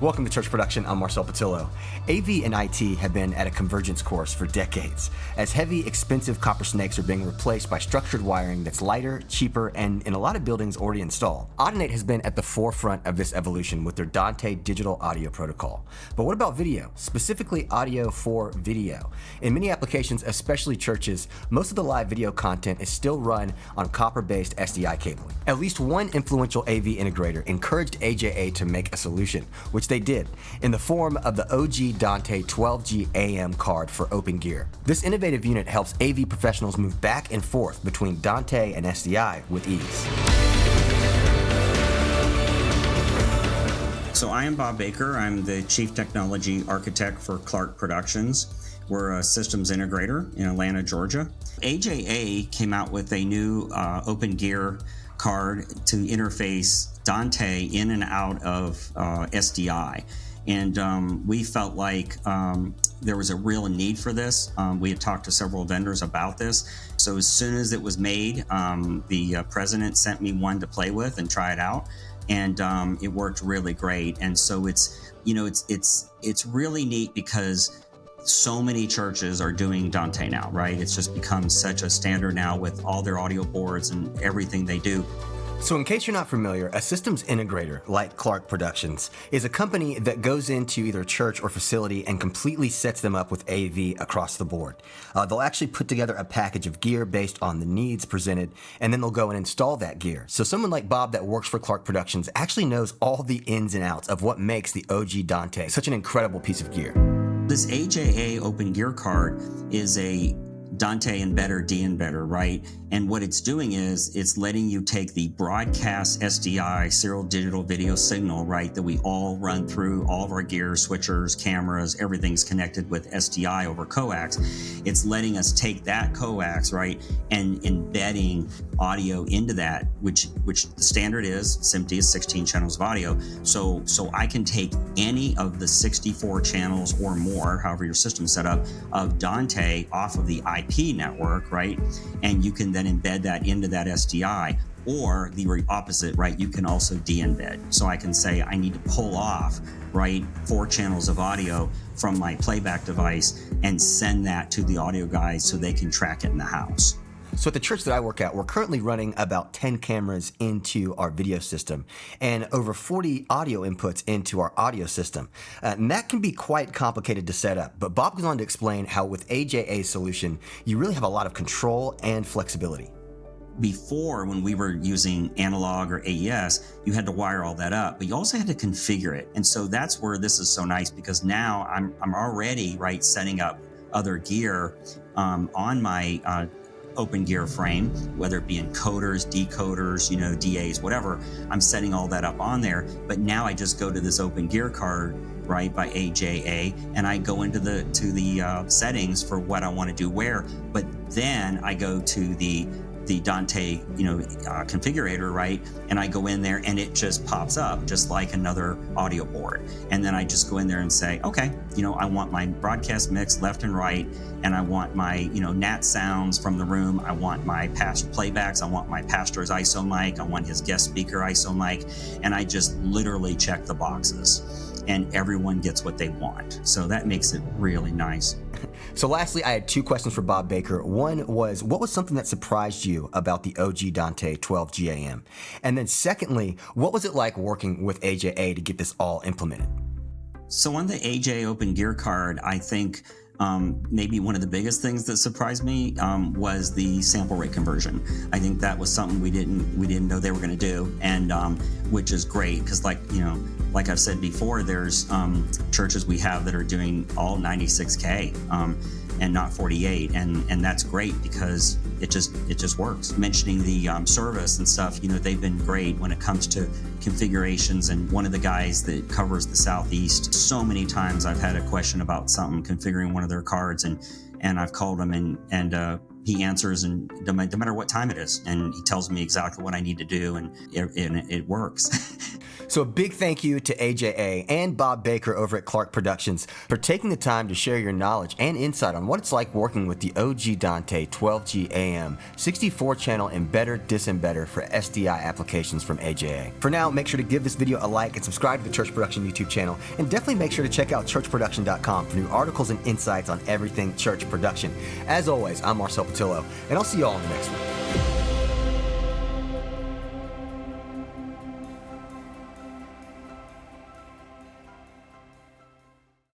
Welcome to Church Production. I'm Marcel Patillo. AV and IT have been at a convergence course for decades, as heavy, expensive copper snakes are being replaced by structured wiring that's lighter, cheaper, and in a lot of buildings already installed. Audinate has been at the forefront of this evolution with their Dante digital audio protocol. But what about video? Specifically audio for video. In many applications, especially churches, most of the live video content is still run on copper-based SDI cabling. At least one influential AV integrator encouraged AJA to make a solution, which they did, in the form of the OG-Dante 12GAM card for OpenGear. This innovative unit helps AV professionals move back and forth between Dante and SDI with ease. So I am Bob Baker. I'm the Chief Technology Architect for Clark Productions. We're a systems integrator in Atlanta, Georgia. AJA came out with a new OpenGear card to interface Dante in and out of SDI. And we felt like there was a real need for this. We had talked to several vendors about this. So as soon as it was made, the president sent me one to play with and try it out. And it worked really great. And so it's really neat because so many churches are doing Dante now, right? It's just become such a standard now with all their audio boards and everything they do. So in case you're not familiar, a systems integrator like Clark Productions is a company that goes into either church or facility and completely sets them up with AV across the board. They'll actually put together a package of gear based on the needs presented, and then they'll go and install that gear. So someone like Bob that works for Clark Productions actually knows all the ins and outs of what makes the OG-Dante such an incredible piece of gear. This AJA OpenGear card is a Dante embedder, de-embedder, right? And what it's doing is it's letting you take the broadcast SDI serial digital video signal, right, that we all run through all of our gear, switchers, cameras, everything's connected with SDI over coax. It's letting us take that coax, right, and embedding audio into that, which the standard is SMPTE is 16 channels of audio. So I can take any of the 64 channels or more, however your system's set up, of Dante off of the IP network, right? And you can then embed that into that SDI, or the opposite, right? You can also de-embed. So I can say I need to pull off, right, 4 channels of audio from my playback device and send that to the audio guys so they can track it in the house. So at the church that I work at, we're currently running about 10 cameras into our video system and over 40 audio inputs into our audio system. And that can be quite complicated to set up. But Bob goes on to explain how with AJA's solution, you really have a lot of control and flexibility. Before, when we were using analog or AES, you had to wire all that up, but you also had to configure it. And so that's where this is so nice, because now I'm already, right, setting up other gear on my OpenGear frame, whether it be encoders, decoders, DAs, whatever. I'm setting all that up on there, but now I just go to this OpenGear card, right, by AJA, and I go into the settings for what I want to do where. But then I go to the Dante, configurator, right, and I go in there and it just pops up just like another audio board. And then I just go in there and say, okay, I want my broadcast mix left and right, and I want my, nat sounds from the room. I want my past playbacks. I want my pastor's ISO mic. I want his guest speaker ISO mic. And I just literally check the boxes, and everyone gets what they want. So that makes it really nice. So lastly, I had 2 questions for Bob Baker. One was, what was something that surprised you about the OG-Dante 12GAM? And then secondly, what was it like working with AJA to get this all implemented? So on the AJ OpenGear card, I think maybe one of the biggest things that surprised me was the sample rate conversion. I think that was something we didn't know they were going to do, and which is great because, like I've said before, there's churches we have that are doing all 96K and not 48, and that's great because it just works. Mentioning the service and stuff, they've been great when it comes to configurations. And one of the guys that covers the Southeast, so many times I've had a question about something, configuring one of their cards, and I've called them and he answers, and no matter what time it is, and he tells me exactly what I need to do, and it works. So a big thank you to AJA and Bob Baker over at Clark Productions for taking the time to share your knowledge and insight on what it's like working with the OG-Dante 12GAM 64-channel embedder disembedder for SDI applications from AJA. For now, make sure to give this video a like and subscribe to the Church Production YouTube channel, and definitely make sure to check out churchproduction.com for new articles and insights on everything church production. As always, I'm Marcel Patillo, and I'll see you all in the next one.